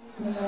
Oh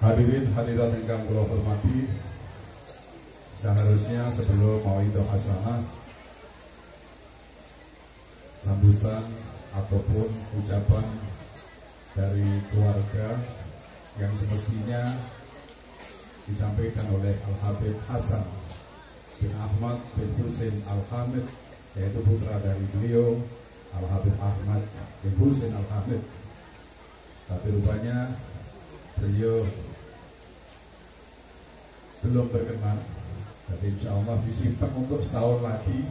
Hadirin hadirat ingkang kula hormati, seharusnya sebelum mauidul hasanah, sambutan ataupun ucapan dari keluarga yang semestinya disampaikan oleh Al-Habib Hasan bin Ahmad bin Husain Al-Hamid, yaitu putra dari beliau Al-Habib Ahmad bin Husain Al-Hamid. Tapi rupanya beliau belum berkenan, jadi insya Allah disimpan untuk setahun lagi.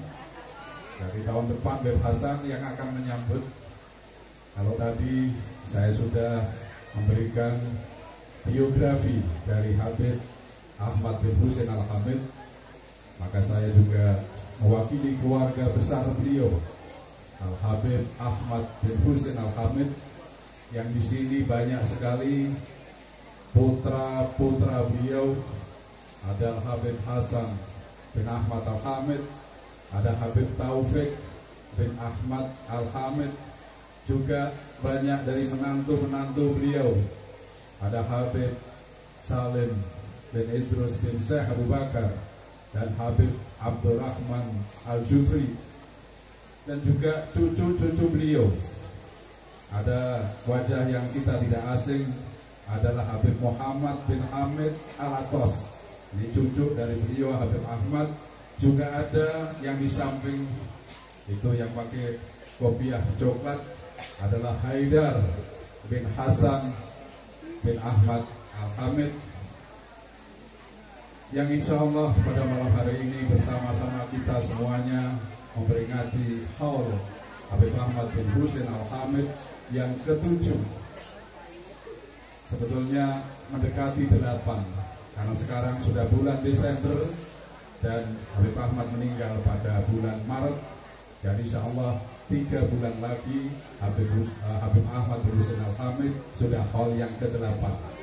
Dari tahun depan Habib Hasan yang akan menyambut. Kalau tadi saya sudah memberikan biografi dari Habib Ahmad bin Husain Al-Hamid, maka saya juga mewakili keluarga besar beliau Al-Habib Ahmad bin Husain Al-Hamid, yang di sini banyak sekali putra-putra beliau. Ada Habib Hasan bin Ahmad Al-Hamid, ada Habib Taufik bin Ahmad Al-Hamid, juga banyak dari menantu-menantu beliau. Ada Habib Salim bin Idrus bin Syekh Abu Bakar dan Habib Abdurrahman Al-Jufri, dan juga cucu-cucu beliau. Ada wajah yang kita tidak asing, adalah Habib Muhammad bin Hamid Al-Atos. Ini cucu dari beliau Habib Ahmad. Juga ada yang di samping itu yang pakai kopiah coklat adalah Haidar bin Hasan bin Ahmad Al-Hamid, yang insya Allah pada malam hari ini bersama-sama kita semuanya memperingati haul Habib Ahmad bin Husain Al-Hamid yang ke-7. Sebetulnya mendekati 8, karena sekarang sudah bulan Desember dan Habib Ahmad meninggal pada bulan Maret. Jadi insya Allah 3 bulan lagi Habib Ahmad bin Husain Al-Hamid sudah haul yang ke-8.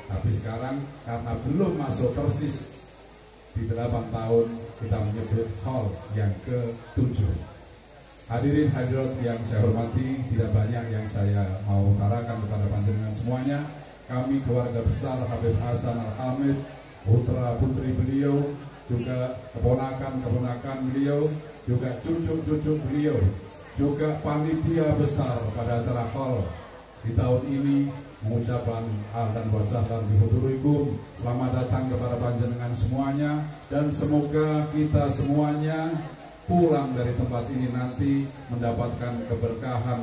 Tapi sekarang karena belum masuk persis di 8 tahun, kita menyebut haul yang ke-7. Hadirin hadirat yang saya hormati, tidak banyak yang saya mau utarakan kepada panjenengan semuanya. Kami keluarga besar Habib Hasan Al-Hamid, putra putri beliau, juga keponakan beliau, juga cucu beliau, juga panitia besar pada acara haul di tahun ini, mengucapkan ahlan wa sahlan bihudurikum, selamat datang kepada panjenengan semuanya, dan semoga kita semuanya pulang dari tempat ini nanti mendapatkan keberkahan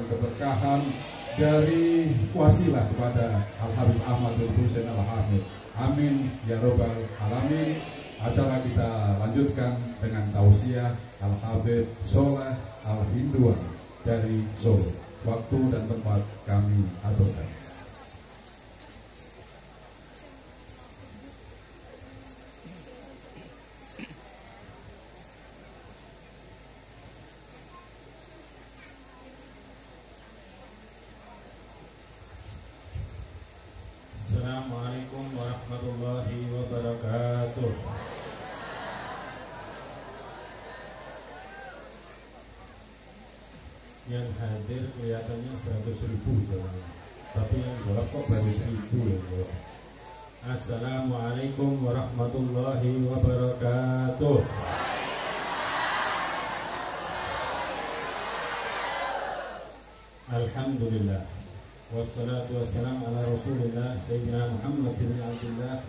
dari wasilah kepada Al-Habib Ahmad bin Husain Al-Hamid. Amin ya robbal alamin. Acara kita lanjutkan dengan tausiah Al-Habib Soleh Al-Hinduan dari Solo. Waktu dan tempat kami aturkan. Assalamualaikum warahmatullahi wabarakatuh. Yang hadir kelihatannya 100.000, tapi yang jawab kok baru 1.000 ya. Assalamualaikum warahmatullahi wabarakatuh. Alhamdulillah, wassalatu wassalamu ala rasulillah Sayyidina Muhammad bin Abdullah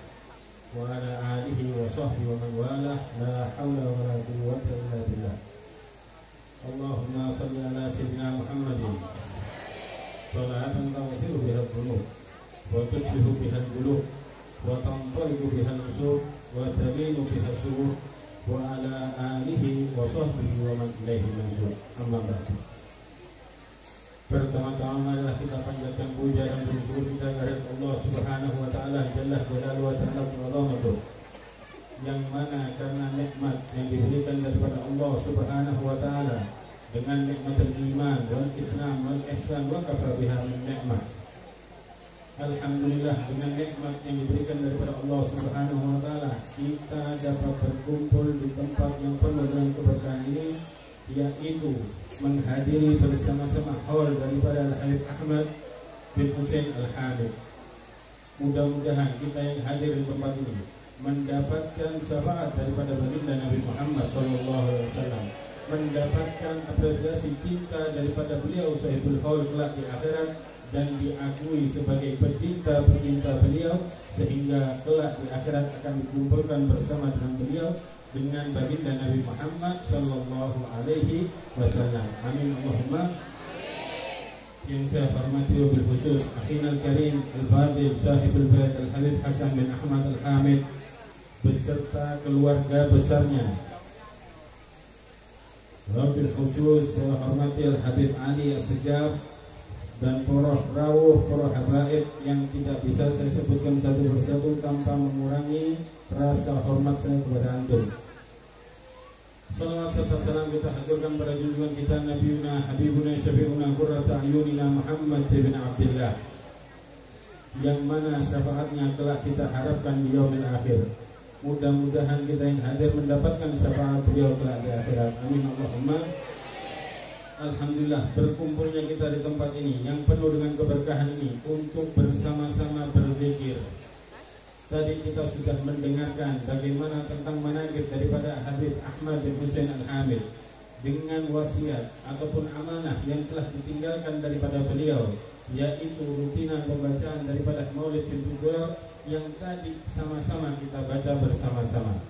wa ala alihi wa sahbihi wa man walah, la hawla wa la quwwata illa billah. Allahumma salli ala Sayyidina Muhammadin salatan taghfiru biha dhunub wa tuslihu biha al-qulub wa tanṭaliqu biha al-usub wa talinu biha as-surur wa ala alihi wa sahbihi wa man ilaihi mansur. Amma ba'd. Pertama-tama adalah kita panjatkan puja dan bersyukur kita kepada Allah Subhanahu wa taala jalla jalaluhu wa ta'ala azamatuh, yang mana karena nikmat yang diberikan daripada Allah Subhanahu wa taala dengan nikmat iman wal Islam wal ihsan wa kafa biha min nikmat. Alhamdulillah, dengan nikmat yang diberikan daripada Allah Subhanahu wa taala, kita dapat berkumpul di tempat yang penuh dengan keberkahan ini, yaitu menghadiri bersama-sama haul daripada Al-Habib Ahmad bin Husain Al-Hamid. Mudah-mudahan kita yang hadir di tempat ini mendapatkan syafaat daripada baginda Nabi Muhammad SAW, mendapatkan apresiasi cinta daripada beliau sahibul haul kelak di akhirat, dan diakui sebagai pecinta-pecinta beliau, sehingga kelak di akhirat akan dikumpulkan bersama dengan beliau dengan baginda Nabi Muhammad sallallahu alaihi wasallam. Amin Allahumma. Yang saya hormati wabil khusus akhina al-karim al-fadil sahibul bait Al-Habib Hasan bin Ahmad Al-Hamid beserta keluarga besarnya. Wabil khusus saya hormati Al-Habib Ali As-Segaf dan para rawuh, para habaib yang tidak bisa saya sebutkan satu persatu tanpa mengurangi rasa hormat saya kepada antum. Salawat serta salam kita haturkan pada junjungan kita Nabiuna Habibuna Syafi'una Qurrata Ayunina Muhammad bin Abdullah, yang mana syafaatnya telah kita harapkan di yaumil akhir. Mudah-mudahan kita yang hadir mendapatkan syafaat beliau kelak di akhirat. Amin Allahumma. Alhamdulillah, berkumpulnya kita di tempat ini yang penuh dengan keberkahan ini untuk bersama-sama berzikir. Tadi kita sudah mendengarkan bagaimana tentang manaqib daripada Habib Ahmad bin Husain Al-Hamid, dengan wasiat ataupun amanah yang telah ditinggalkan daripada beliau, yaitu rutinan pembacaan daripada Maulid Sintugur yang tadi sama-sama kita baca bersama-sama,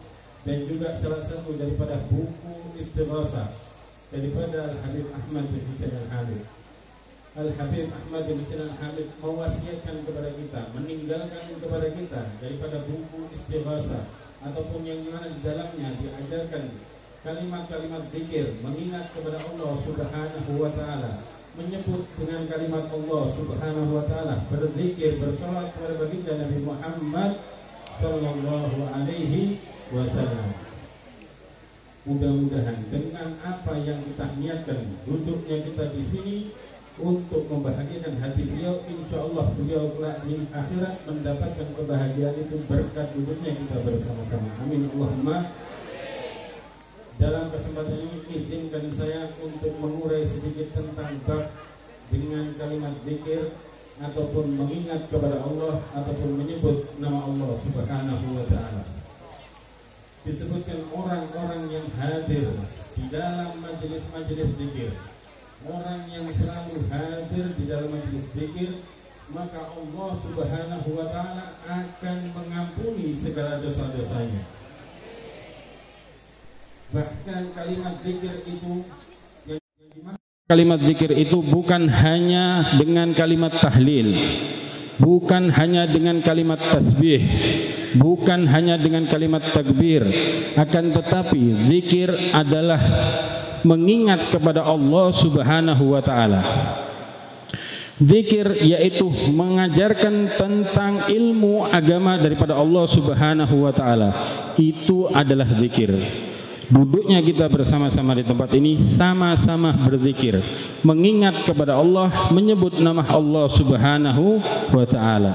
dan juga salah satu daripada buku Istighasah daripada Al-Habib Ahmad bin Husain Al-Hamid. Al-Habib Ahmad bin Husain Al-Hamid mewasiatkan kepada kita, meninggalkan kepada kita daripada buku Istighasah, ataupun yang mana di dalamnya diajarkan kalimat-kalimat zikir, mengingat kepada Allah Subhanahu wa taala, menyebut dengan kalimat Allah Subhanahu wa taala, berzikir, bersalawat kepada baginda Nabi Muhammad sallallahu alaihi wasallam. Mudah-mudahan dengan apa yang kita niatkan duduknya kita di sini untuk membahagiakan hati beliau, insya Allah beliau kelak di akhirat mendapatkan kebahagiaan itu berkat duduknya kita bersama-sama. Amin Allahumma. Dalam kesempatan ini izinkan saya untuk mengurai sedikit tentang bab dengan kalimat zikir ataupun mengingat kepada Allah ataupun menyebut nama Allah Subhanahu wa Ta'ala. Disebutkan orang-orang yang hadir di dalam majelis-majelis zikir, orang yang selalu hadir di dalam majelis zikir, maka Allah Subhanahu wa Ta'ala akan mengampuni segala dosa-dosanya. Bahkan kalimat zikir itu yang kalimat zikir itu bukan hanya dengan kalimat tahlil, bukan hanya dengan kalimat tasbih, bukan hanya dengan kalimat takbir, akan tetapi zikir adalah mengingat kepada Allah Subhanahu wa Ta'ala. Zikir yaitu mengajarkan tentang ilmu agama daripada Allah Subhanahu wa Ta'ala. Itu adalah zikir. Duduknya kita bersama-sama di tempat ini sama-sama berzikir, mengingat kepada Allah, menyebut nama Allah Subhanahu wa Ta'ala.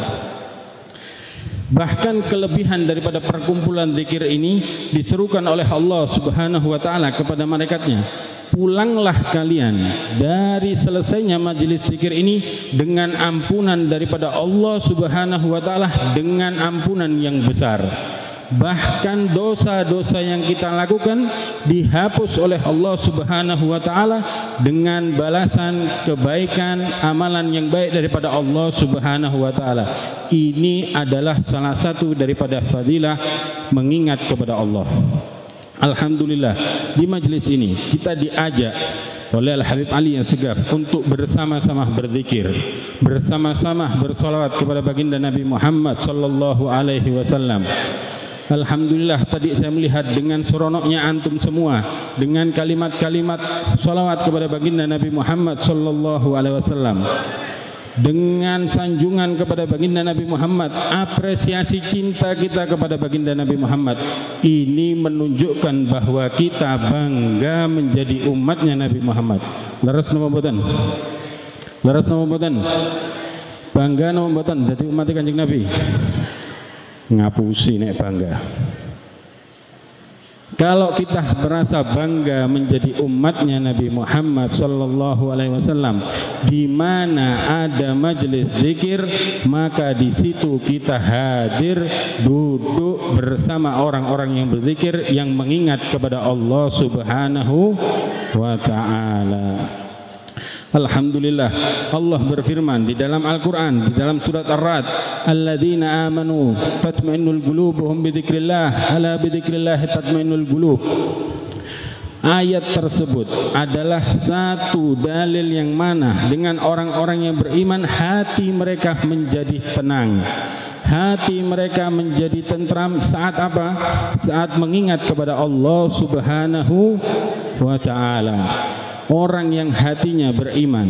Bahkan kelebihan daripada perkumpulan zikir ini diserukan oleh Allah Subhanahu wa Ta'ala kepada malaikatnya, pulanglah kalian dari selesainya majelis zikir ini dengan ampunan daripada Allah Subhanahu wa Ta'ala, dengan ampunan yang besar. Bahkan dosa-dosa yang kita lakukan dihapus oleh Allah Subhanahu wa Ta'ala dengan balasan kebaikan, amalan yang baik daripada Allah Subhanahu wa Ta'ala. Ini adalah salah satu daripada fadilah mengingat kepada Allah. Alhamdulillah, di majelis ini kita diajak oleh Al-Habib Ali yang segaf untuk bersama-sama berzikir, bersama-sama bersolawat kepada baginda Nabi Muhammad sallallahu alaihi wasallam. Alhamdulillah, tadi saya melihat dengan seronoknya antum semua dengan kalimat-kalimat salawat kepada baginda Nabi Muhammad sallallahu alaihi wasallam, dengan sanjungan kepada baginda Nabi Muhammad, apresiasi cinta kita kepada baginda Nabi Muhammad. Ini menunjukkan bahwa kita bangga menjadi umatnya Nabi Muhammad. Leres napa mboten? Leres napa mboten? Bangga napa mboten dadi umat Kanjeng Nabi? Ngapusi nek bangga. Kalau kita merasa bangga menjadi umatnya Nabi Muhammad sallallahu alaihi wasallam, di mana ada majelis zikir, maka di situ kita hadir duduk bersama orang-orang yang berzikir, yang mengingat kepada Allah Subhanahu wa Ta'ala. Alhamdulillah, Allah berfirman di dalam Al-Quran, di dalam surat Ar-Ra'd, alladzina amanu tatma'innul qulubuhum bidzikrillah, ala bidzikrillah tatma'innul qulub. Ayat tersebut adalah satu dalil yang mana dengan orang-orang yang beriman hati mereka menjadi tenang, hati mereka menjadi tentram. Saat apa? Saat mengingat kepada Allah Subhanahu wa Ta'ala. Orang yang hatinya beriman,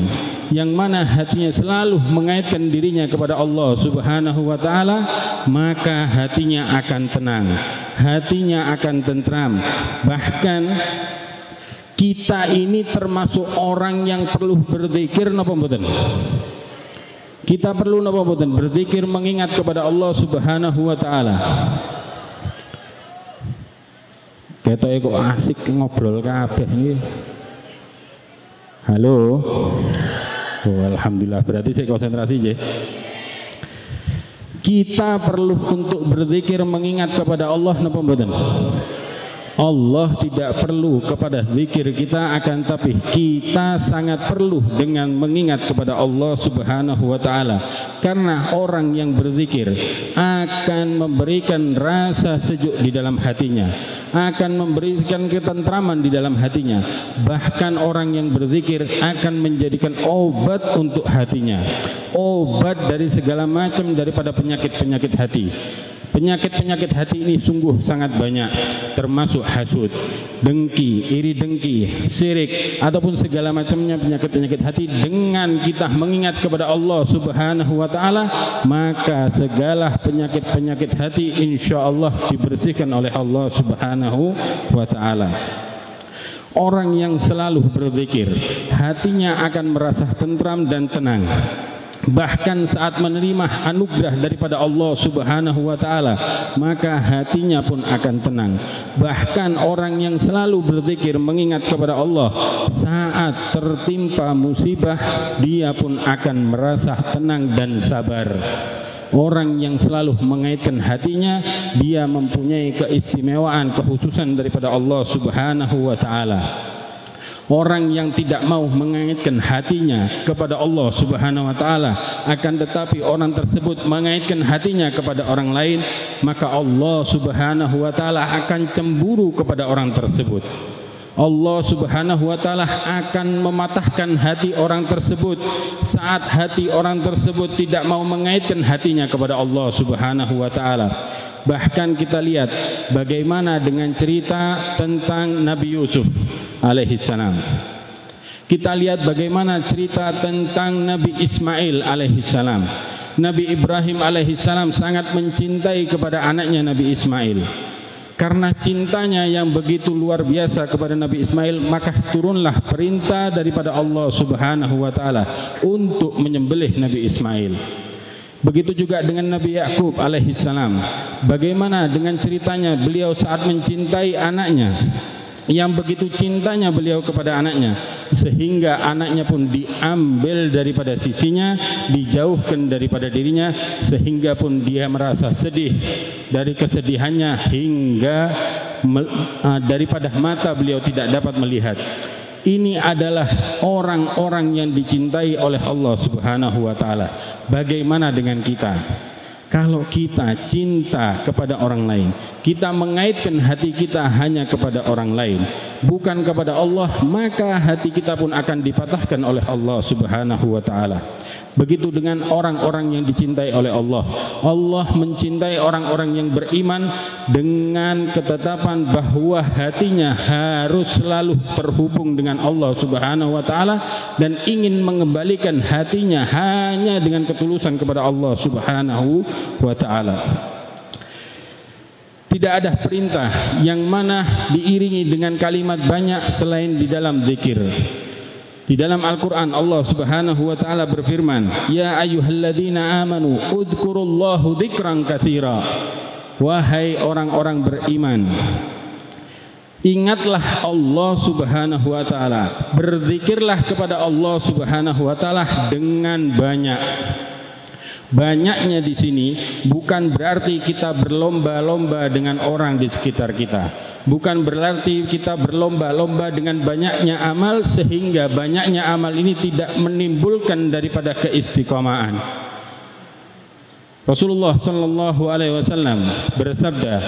yang mana hatinya selalu mengaitkan dirinya kepada Allah Subhanahu wa Ta'ala, maka hatinya akan tenang, hatinya akan tentram. Bahkan kita ini termasuk orang yang perlu berzikir napa mboten? Kita perlu napa mboten berzikir, mengingat kepada Allah Subhanahu wa Ta'ala. Ketoke kok asik ngobrol kabeh iki. Halo. Oh, alhamdulillah, berarti saya konsentrasi je. Kita perlu untuk berzikir mengingat kepada Allah napa mboten? Allah tidak perlu kepada zikir kita, akan tapi kita sangat perlu dengan mengingat kepada Allah Subhanahu wa Ta'ala. Karena orang yang berzikir akan memberikan rasa sejuk di dalam hatinya, akan memberikan ketentraman di dalam hatinya. Bahkan orang yang berzikir akan menjadikan obat untuk hatinya, obat dari segala macam daripada penyakit-penyakit hati. Penyakit-penyakit hati ini sungguh sangat banyak, termasuk hasud, dengki, iri dengki, syirik, ataupun segala macamnya penyakit-penyakit hati. Dengan kita mengingat kepada Allah Subhanahu wa Ta'ala, maka segala penyakit-penyakit hati insya Allah dibersihkan oleh Allah Subhanahu wa Ta'ala. Orang yang selalu berzikir, hatinya akan merasa tentram dan tenang. Bahkan saat menerima anugerah daripada Allah Subhanahu wa ta'ala, maka hatinya pun akan tenang. Bahkan orang yang selalu berzikir mengingat kepada Allah, saat tertimpa musibah, dia pun akan merasa tenang dan sabar. Orang yang selalu mengaitkan hatinya, dia mempunyai keistimewaan, kekhususan daripada Allah Subhanahu wa ta'ala. Orang yang tidak mau mengaitkan hatinya kepada Allah Subhanahu wa ta'ala, akan tetapi orang tersebut mengaitkan hatinya kepada orang lain, maka Allah Subhanahu wa ta'ala akan cemburu kepada orang tersebut. Allah Subhanahu wa ta'ala akan mematahkan hati orang tersebut saat hati orang tersebut tidak mau mengaitkan hatinya kepada Allah Subhanahu wa ta'ala. Bahkan kita lihat bagaimana dengan cerita tentang Nabi Yusuf alaihissalam. Kita lihat bagaimana cerita tentang Nabi Ismail alaihissalam. Nabi Ibrahim alaihissalam sangat mencintai kepada anaknya Nabi Ismail. Karena cintanya yang begitu luar biasa kepada Nabi Ismail, maka turunlah perintah daripada Allah Subhanahu wa ta'ala untuk menyembelih Nabi Ismail. Begitu juga dengan Nabi Yakub alaihissalam. Bagaimana dengan ceritanya beliau saat mencintai anaknya, yang begitu cintanya beliau kepada anaknya, sehingga anaknya pun diambil daripada sisinya, dijauhkan daripada dirinya, sehingga pun dia merasa sedih dari kesedihannya hingga daripada mata beliau tidak dapat melihat. Ini adalah orang-orang yang dicintai oleh Allah Subhanahu wa ta'ala. Bagaimana dengan kita? Kalau kita cinta kepada orang lain, kita mengaitkan hati kita hanya kepada orang lain, bukan kepada Allah, maka hati kita pun akan dipatahkan oleh Allah Subhanahu wa ta'ala. Begitu dengan orang-orang yang dicintai oleh Allah. Allah mencintai orang-orang yang beriman dengan ketetapan bahwa hatinya harus selalu terhubung dengan Allah Subhanahu wa ta'ala, dan ingin mengembalikan hatinya hanya dengan ketulusan kepada Allah Subhanahu wa ta'ala. Tidak ada perintah yang mana diiringi dengan kalimat banyak selain di dalam zikir. Di dalam Al-Quran Allah Subhanahu wa ta'ala berfirman, Ya ayyuhalladzina amanu udhkurullahu dzikran katsira. Wahai orang-orang beriman, ingatlah Allah Subhanahu wa ta'ala, berzikirlah kepada Allah Subhanahu wa ta'ala dengan banyak. Banyaknya di sini bukan berarti kita berlomba-lomba dengan orang di sekitar kita. Bukan berarti kita berlomba-lomba dengan banyaknya amal, sehingga banyaknya amal ini tidak menimbulkan daripada keistiqomahan. Rasulullah sallallahu alaihi wasallam bersabda,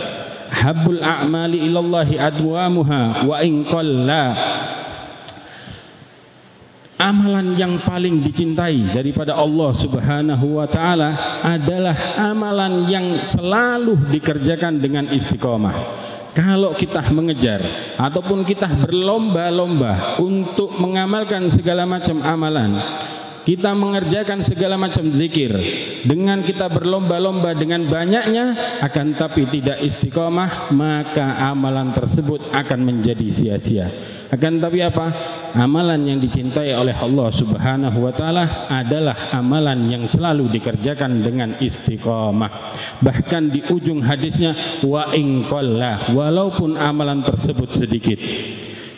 Habbul a'mali ilallahi adwamuha wa in qalla. Amalan yang paling dicintai daripada Allah Subhanahu wa ta'ala adalah amalan yang selalu dikerjakan dengan istiqomah. Kalau kita mengejar ataupun kita berlomba-lomba untuk mengamalkan segala macam amalan, kita mengerjakan segala macam zikir, dengan kita berlomba-lomba dengan banyaknya, akan tapi tidak istiqomah, maka amalan tersebut akan menjadi sia-sia. Akan tapi apa? Amalan yang dicintai oleh Allah Subhanahu wa ta'ala adalah amalan yang selalu dikerjakan dengan istiqomah. Bahkan di ujung hadisnya, wa in qalla, walaupun amalan tersebut sedikit.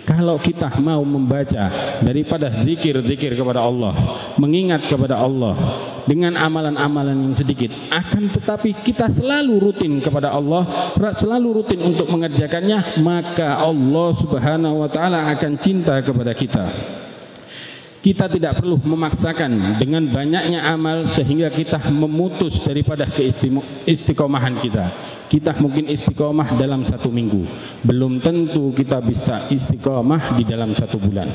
Kalau kita mau membaca daripada zikir-zikir kepada Allah, mengingat kepada Allah dengan amalan-amalan yang sedikit, akan tetapi kita selalu rutin kepada Allah, selalu rutin untuk mengerjakannya, maka Allah Subhanahu wa ta'ala akan cinta kepada kita. Kita tidak perlu memaksakan dengan banyaknya amal sehingga kita memutus daripada keistiqomahan kita. Kita mungkin istiqomah dalam 1 minggu, belum tentu kita bisa istiqomah di dalam 1 bulan.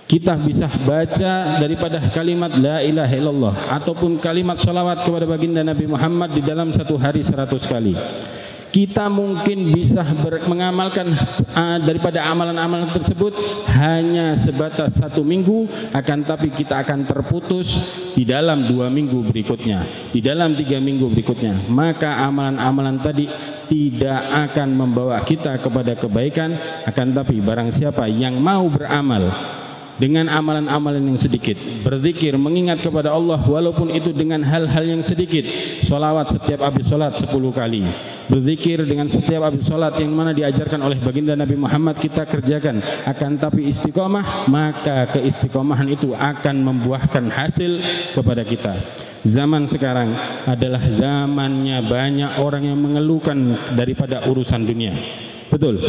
Kita bisa baca daripada kalimat la ilaha illallah ataupun kalimat salawat kepada baginda Nabi Muhammad di dalam 1 hari 100 kali. Kita mungkin bisa mengamalkan daripada amalan-amalan tersebut hanya sebatas 1 minggu, akan tapi kita akan terputus di dalam 2 minggu berikutnya, di dalam 3 minggu berikutnya. Maka amalan-amalan tadi tidak akan membawa kita kepada kebaikan. Akan tapi barang siapa yang mau beramal dengan amalan-amalan yang sedikit, berzikir, mengingat kepada Allah walaupun itu dengan hal-hal yang sedikit, sholawat setiap habis sholat 10 kali, berzikir dengan setiap habis sholat yang mana diajarkan oleh baginda Nabi Muhammad kita kerjakan, akan tapi istiqomah, maka keistiqomahan itu akan membuahkan hasil kepada kita. Zaman sekarang adalah zamannya banyak orang yang mengeluhkan daripada urusan dunia. Betul.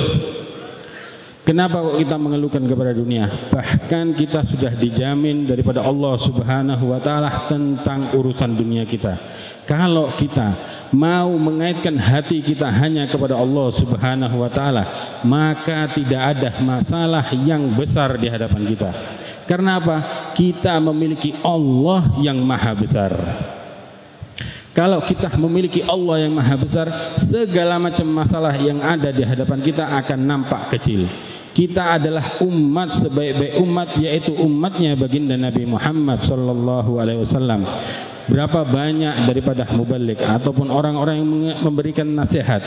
Kenapa kok kita mengeluhkan kepada dunia? Bahkan kita sudah dijamin daripada Allah Subhanahu wa taala tentang urusan dunia kita. Kalau kita mau mengaitkan hati kita hanya kepada Allah Subhanahu wa taala, maka tidak ada masalah yang besar di hadapan kita. Karena apa? Kita memiliki Allah yang maha besar. Kalau kita memiliki Allah yang maha besar, segala macam masalah yang ada di hadapan kita akan nampak kecil. Kita adalah umat sebaik-baik umat, yaitu umatnya baginda Nabi Muhammad sallallahu alaihi wasallam. Berapa banyak daripada mubalik ataupun orang-orang yang memberikan nasihat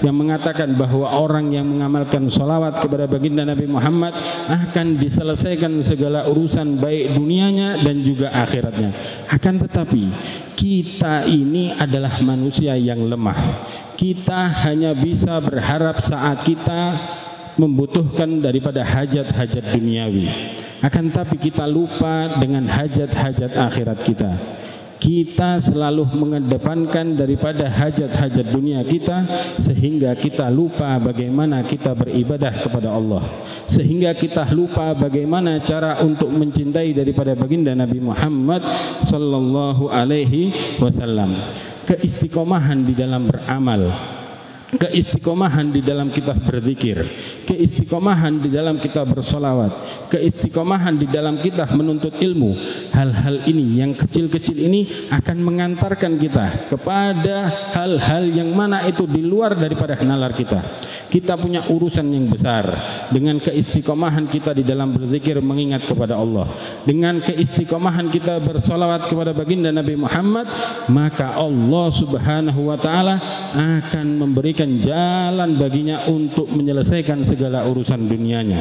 yang mengatakan bahwa orang yang mengamalkan sholawat kepada baginda Nabi Muhammad akan diselesaikan segala urusan baik dunianya dan juga akhiratnya. Akan tetapi kita ini adalah manusia yang lemah. Kita hanya bisa berharap saat kita membutuhkan daripada hajat-hajat duniawi. Akan tapi kita lupa dengan hajat-hajat akhirat kita. Kita selalu mengedepankan daripada hajat-hajat dunia kita, sehingga kita lupa bagaimana kita beribadah kepada Allah, sehingga kita lupa bagaimana cara untuk mencintai daripada baginda Nabi Muhammad sallallahu alaihi wasallam. Keistiqomahan di dalam beramal, keistiqomahan di dalam kita berzikir, keistiqomahan di dalam kita bersolawat, keistiqomahan di dalam kita menuntut ilmu. Hal-hal ini yang kecil-kecil ini akan mengantarkan kita kepada hal-hal yang mana itu di luar daripada nalar kita. Kita punya urusan yang besar. Dengan keistiqomahan kita di dalam berzikir mengingat kepada Allah, dengan keistiqomahan kita bersolawat kepada baginda Nabi Muhammad, maka Allah Subhanahu wa ta'ala akan memberikan jalan baginya untuk menyelesaikan segala urusan dunianya.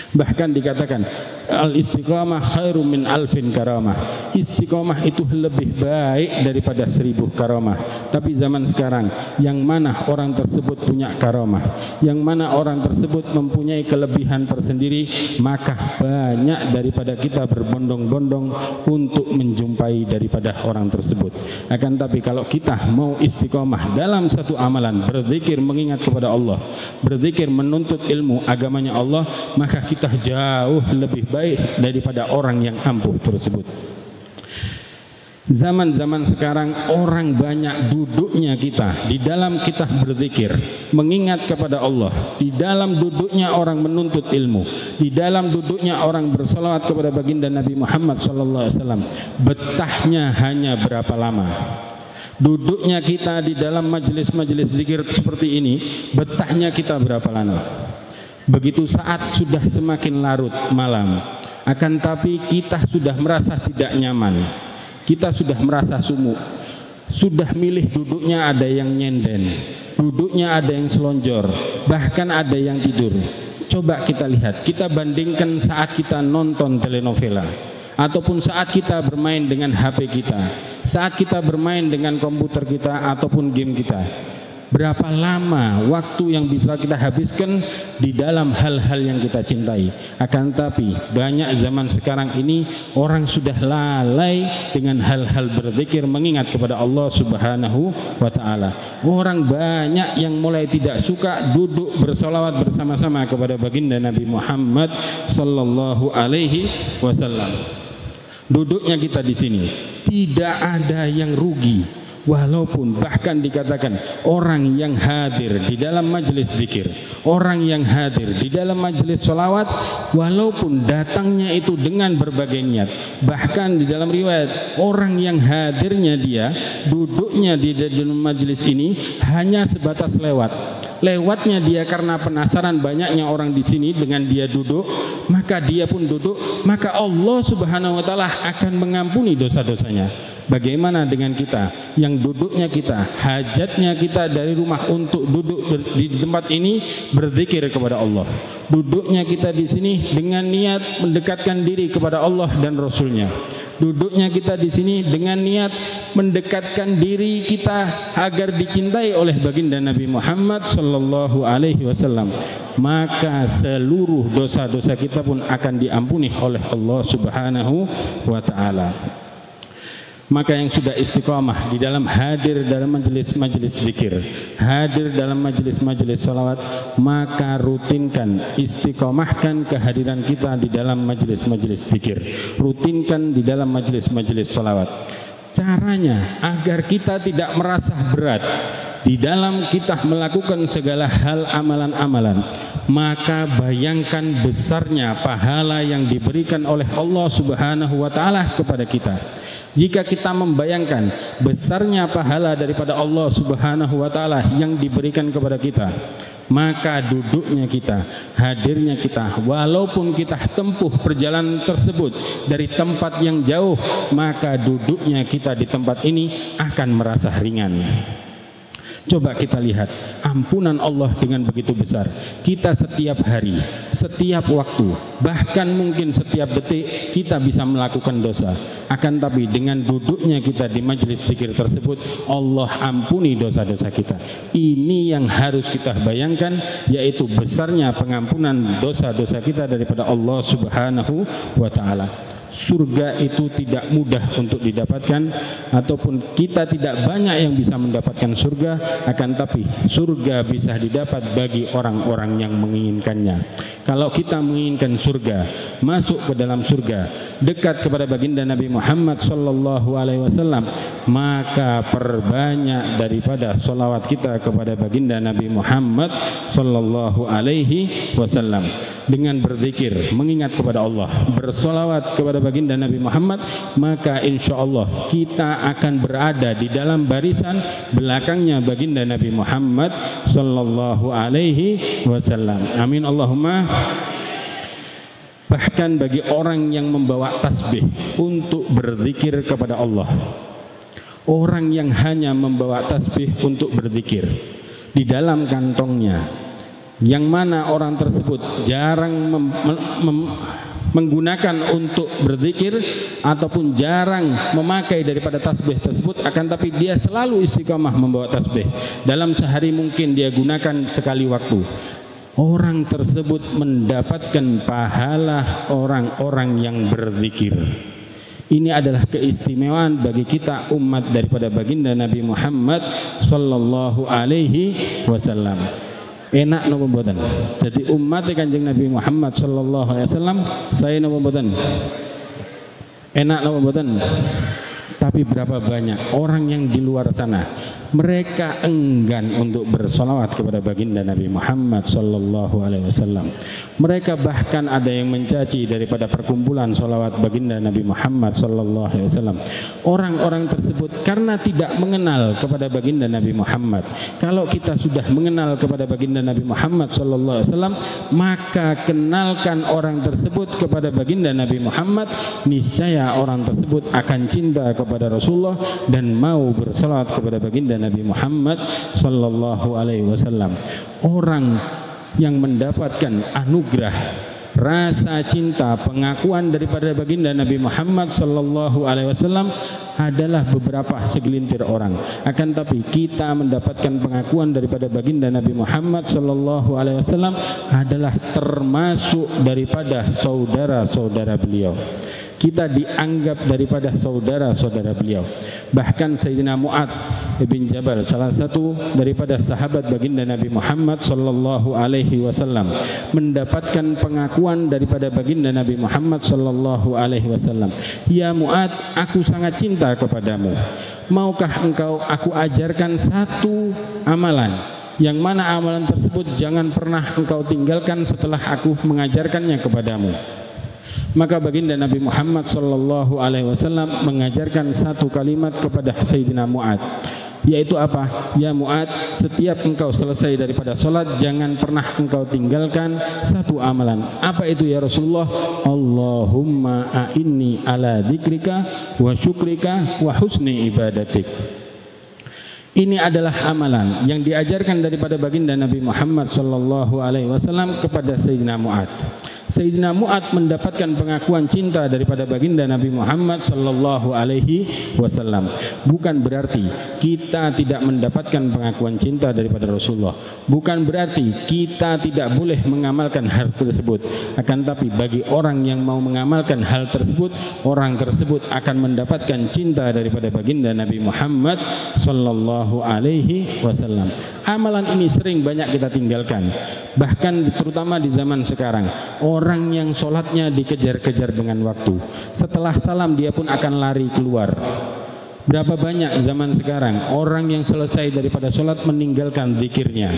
Bahkan dikatakan al-istiqamah khairu min alfin karamah. Istiqamah itu lebih baik daripada 1000 karamah. Tapi zaman sekarang, yang mana orang tersebut punya karamah, yang mana orang tersebut mempunyai kelebihan tersendiri, maka banyak daripada kita berbondong-bondong untuk menjumpai daripada orang tersebut. Akan tapi kalau kita mau istiqamah dalam satu amalan, berzikir mengingat kepada Allah, berzikir menuntut ilmu agamanya Allah, maka kita jauh lebih baik daripada orang yang ampuh tersebut. Zaman-zaman sekarang orang banyak duduknya kita di dalam kita berzikir mengingat kepada Allah, di dalam duduknya orang menuntut ilmu, di dalam duduknya orang bersalawat kepada baginda Nabi Muhammad SAW. Betahnya hanya berapa lama? Duduknya kita di dalam majelis-majelis zikir seperti ini, betahnya kita berapa lama? Begitu saat sudah semakin larut malam, akan tapi kita sudah merasa tidak nyaman, kita sudah merasa sumuk, sudah milih duduknya ada yang nyenden, duduknya ada yang selonjor, bahkan ada yang tidur. Coba kita lihat, kita bandingkan saat kita nonton telenovela, ataupun saat kita bermain dengan HP kita, saat kita bermain dengan komputer kita ataupun game kita. Berapa lama waktu yang bisa kita habiskan di dalam hal-hal yang kita cintai. Akan tapi banyak zaman sekarang ini orang sudah lalai dengan hal-hal berzikir mengingat kepada Allah Subhanahu wa ta'ala. Orang banyak yang mulai tidak suka duduk bersolawat bersama-sama kepada baginda Nabi Muhammad sallallahu alaihi wasallam. Duduknya kita di sini tidak ada yang rugi. Walaupun bahkan dikatakan orang yang hadir di dalam majelis zikir, orang yang hadir di dalam majelis sholawat, walaupun datangnya itu dengan berbagai niat, bahkan di dalam riwayat orang yang hadirnya dia duduknya di dalam majelis ini hanya sebatas lewatnya dia karena penasaran banyaknya orang di sini dengan dia duduk, maka dia pun duduk, maka Allah Subhanahu wa ta'ala akan mengampuni dosa-dosanya. Bagaimana dengan kita yang duduknya kita, hajatnya kita dari rumah untuk duduk di tempat ini berzikir kepada Allah. Duduknya kita di sini dengan niat mendekatkan diri kepada Allah dan Rasul-Nya. Duduknya kita di sini dengan niat mendekatkan diri kita agar dicintai oleh baginda Nabi Muhammad sallallahu alaihi wasallam. Maka seluruh dosa-dosa kita pun akan diampuni oleh Allah Subhanahu wa taala. Maka yang sudah istiqamah di dalam hadir dalam majelis-majelis zikir, hadir dalam majelis-majelis salawat, maka rutinkan, istiqamahkan kehadiran kita di dalam majelis-majelis zikir, rutinkan di dalam majelis-majelis salawat. Caranya agar kita tidak merasa berat di dalam kita melakukan segala hal amalan-amalan, maka bayangkan besarnya pahala yang diberikan oleh Allah Subhanahu wa taala kepada kita. Jika kita membayangkan besarnya pahala daripada Allah Subhanahu wa taala yang diberikan kepada kita, maka duduknya kita, hadirnya kita, walaupun kita tempuh perjalanan tersebut dari tempat yang jauh, maka duduknya kita di tempat ini akan merasa ringan. Coba kita lihat ampunan Allah dengan begitu besar. Kita setiap hari, setiap waktu, bahkan mungkin setiap detik kita bisa melakukan dosa. Akan tapi dengan duduknya kita di majelis zikir tersebut, Allah ampuni dosa-dosa kita. Ini yang harus kita bayangkan, yaitu besarnya pengampunan dosa-dosa kita daripada Allah Subhanahu wa taala. Surga itu tidak mudah untuk didapatkan, ataupun kita tidak banyak yang bisa mendapatkan surga, akan tapi surga bisa didapat bagi orang-orang yang menginginkannya. Kalau kita menginginkan surga, masuk ke dalam surga, dekat kepada baginda Nabi Muhammad sallallahu alaihi wasallam, maka perbanyak daripada salawat kita kepada baginda Nabi Muhammad sallallahu alaihi wasallam. Dengan berzikir, mengingat kepada Allah, bersolawat kepada baginda Nabi Muhammad, maka insya Allah kita akan berada di dalam barisan belakangnya baginda Nabi Muhammad sallallahu alaihi wasallam. Amin Allahumma. Bahkan bagi orang yang membawa tasbih untuk berzikir kepada Allah, orang yang hanya membawa tasbih untuk berzikir di dalam kantongnya, yang mana orang tersebut jarang menggunakan untuk berzikir ataupun jarang memakai daripada tasbih tersebut, akan tapi dia selalu istiqamah membawa tasbih. Dalam sehari mungkin dia gunakan sekali waktu. Orang tersebut mendapatkan pahala orang-orang yang berzikir. Ini adalah keistimewaan bagi kita umat daripada baginda Nabi Muhammad sallallahu alaihi wasallam. Enak napa mboten? Jadi umat Kanjeng Nabi Muhammad sallallahu alaihi wasallam, saya napa mboten? Enak napa mboten? Tapi berapa banyak orang yang di luar sana mereka enggan untuk bersolawat kepada baginda Nabi Muhammad sallallahu alaihi wasallam. Mereka bahkan ada yang mencaci daripada perkumpulan solawat baginda Nabi Muhammad sallallahu alaihi wasallam. Orang-orang tersebut karena tidak mengenal kepada baginda Nabi Muhammad. Kalau kita sudah mengenal kepada baginda Nabi Muhammad sallallahu alaihi wasallam, maka kenalkan orang tersebut kepada baginda Nabi Muhammad, niscaya orang tersebut akan cinta kepada Rasulullah dan mau bersolawat kepada baginda Nabi Muhammad sallallahu alaihi wasallam. Orang yang mendapatkan anugerah rasa cinta, pengakuan daripada baginda Nabi Muhammad sallallahu alaihi wasallam adalah beberapa segelintir orang. Akan tapi kita mendapatkan pengakuan daripada baginda Nabi Muhammad sallallahu alaihi wasallam adalah termasuk daripada saudara-saudara beliau. Kita dianggap daripada saudara-saudara beliau. Bahkan Sayyidina Mu'adz bin Jabal, salah satu daripada sahabat baginda Nabi Muhammad sallallahu alaihi wasallam, mendapatkan pengakuan daripada baginda Nabi Muhammad sallallahu alaihi wasallam. Ya Mu'adz, aku sangat cinta kepadamu. Maukah engkau aku ajarkan satu amalan, yang mana amalan tersebut jangan pernah engkau tinggalkan setelah aku mengajarkannya kepadamu? Maka baginda Nabi Muhammad sallallahu alaihi wasallam mengajarkan satu kalimat kepada Sayyidina Mu'adz. yaitu apa? Ya Mu'ad, setiap engkau selesai daripada sholat, jangan pernah engkau tinggalkan satu amalan. Apa itu ya Rasulullah? Allahumma a'inni ala dzikrika wa syukrika wa husni ibadatik. Ini adalah amalan yang diajarkan daripada baginda Nabi Muhammad sallallahu alaihi wasallam kepada Sayyidina Mu'ad. Sayyidina Mu'ad mendapatkan pengakuan cinta daripada baginda Nabi Muhammad sallallahu alaihi wasallam. Bukan berarti kita tidak mendapatkan pengakuan cinta daripada Rasulullah. Bukan berarti kita tidak boleh mengamalkan hal tersebut. Akan tapi bagi orang yang mau mengamalkan hal tersebut, orang tersebut akan mendapatkan cinta daripada baginda Nabi Muhammad sallallahu alaihi wasallam. Amalan ini sering banyak kita tinggalkan. Bahkan terutama di zaman sekarang, orang yang sholatnya dikejar-kejar dengan waktu, setelah salam dia pun akan lari keluar. Berapa banyak zaman sekarang orang yang selesai daripada sholat meninggalkan zikirnya.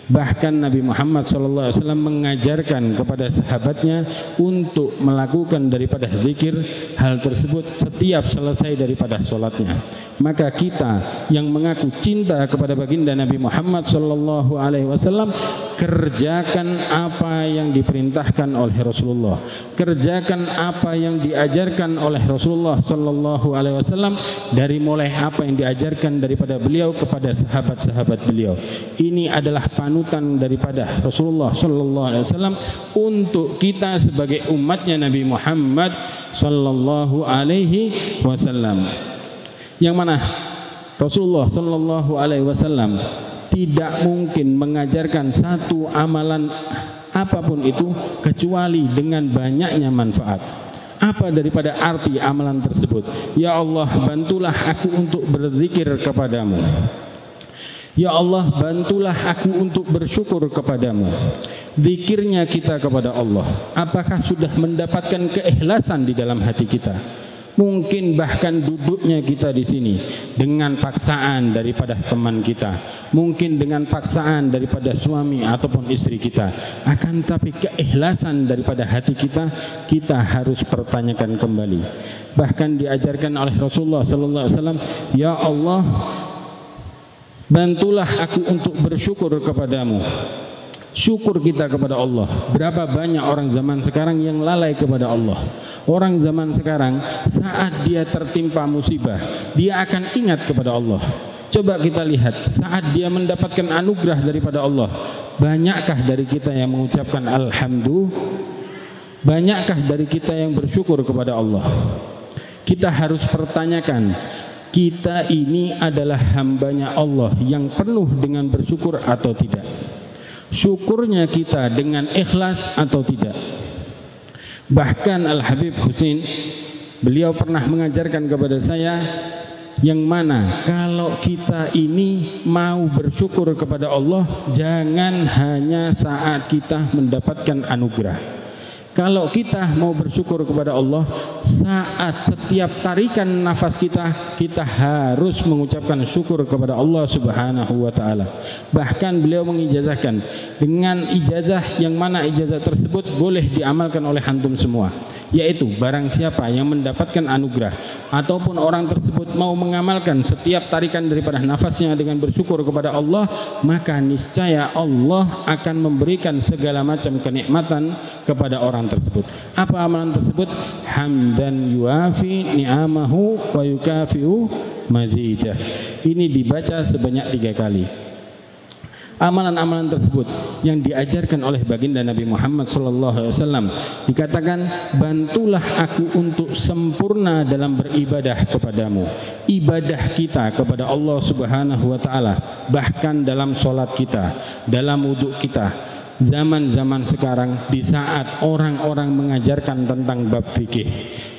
Bahkan Nabi Muhammad SAW mengajarkan kepada sahabatnya untuk melakukan daripada zikir hal tersebut setiap selesai daripada sholatnya. Maka kita yang mengaku cinta kepada baginda Nabi Muhammad SAW, kerjakan apa yang diperintahkan oleh Rasulullah, kerjakan apa yang diajarkan oleh Rasulullah SAW, dari mulai apa yang diajarkan daripada beliau kepada sahabat-sahabat beliau. Ini adalah panutan daripada Rasulullah SAW untuk kita sebagai umatnya Nabi Muhammad SAW. Yang mana Rasulullah SAW tidak mungkin mengajarkan satu amalan apapun itu kecuali dengan banyaknya manfaat. Apa daripada arti amalan tersebut? Ya Allah, bantulah aku untuk berzikir kepadamu. Ya Allah, bantulah aku untuk bersyukur kepadamu. Zikirnya kita kepada Allah, apakah sudah mendapatkan keikhlasan di dalam hati kita? Mungkin bahkan duduknya kita di sini dengan paksaan daripada teman kita, mungkin dengan paksaan daripada suami ataupun istri kita. Akan tapi keikhlasan daripada hati kita, kita harus pertanyakan kembali. Bahkan diajarkan oleh Rasulullah SAW, ya Allah, bantulah aku untuk bersyukur kepadamu. Syukur kita kepada Allah. Berapa banyak orang zaman sekarang yang lalai kepada Allah. Orang zaman sekarang saat dia tertimpa musibah, dia akan ingat kepada Allah. Coba kita lihat, saat dia mendapatkan anugerah daripada Allah, banyakkah dari kita yang mengucapkan alhamdulillah? Banyakkah dari kita yang bersyukur kepada Allah? Kita harus pertanyakan, kita ini adalah hambanya Allah yang penuh dengan bersyukur atau tidak? Syukurnya kita dengan ikhlas atau tidak? Bahkan Al-Habib Husain, beliau pernah mengajarkan kepada saya, yang mana kalau kita ini mau bersyukur kepada Allah, jangan hanya saat kita mendapatkan anugerah. Kalau kita mau bersyukur kepada Allah, saat setiap tarikan nafas kita, kita harus mengucapkan syukur kepada Allah Subhanahu wa ta'ala. Bahkan beliau mengijazahkan dengan ijazah yang mana ijazah tersebut boleh diamalkan oleh antum semua, yaitu barang siapa yang mendapatkan anugerah ataupun orang tersebut mau mengamalkan setiap tarikan daripada nafasnya dengan bersyukur kepada Allah, maka niscaya Allah akan memberikan segala macam kenikmatan kepada orang tersebut. Apa amalan tersebut? Hamdan yuafi ni'amahu wa yukafi'u mazidah. Ini dibaca sebanyak 3 kali. Amalan-amalan tersebut yang diajarkan oleh baginda Nabi Muhammad SAW, dikatakan, bantulah aku untuk sempurna dalam beribadah kepadamu. Ibadah kita kepada Allah Subhanahu wa ta'ala, bahkan dalam sholat kita, dalam wudhu kita. Zaman-zaman sekarang, di saat orang-orang mengajarkan tentang bab fikih,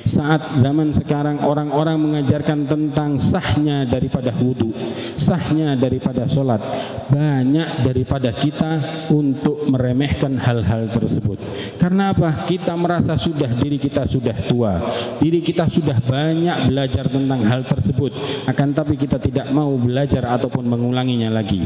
saat zaman sekarang orang-orang mengajarkan tentang sahnya daripada wudhu, sahnya daripada sholat, banyak daripada kita untuk meremehkan hal-hal tersebut. Karena apa? Kita merasa diri kita sudah tua, diri kita sudah banyak belajar tentang hal tersebut, akan tapi kita tidak mau belajar ataupun mengulanginya lagi.